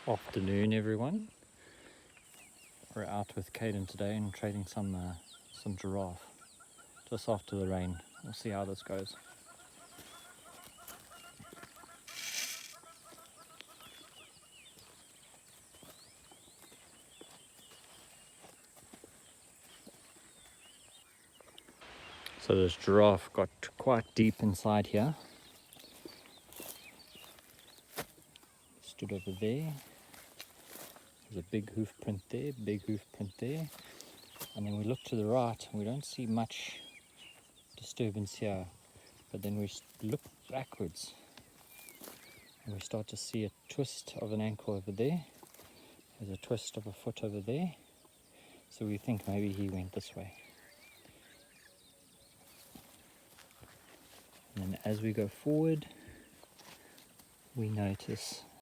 Afternoon, everyone. We're out with Caden today and trading some giraffe just after the rain. We'll see how this goes. So this giraffe got quite deep inside here. Stood over there. There's a big hoof print there, big hoof print there. And then we look to the right and we don't see much disturbance here. But then we look backwards and we start to see a twist of an ankle over there. There's a twist of a foot over there. So we think maybe he went this way. And then as we go forward, we notice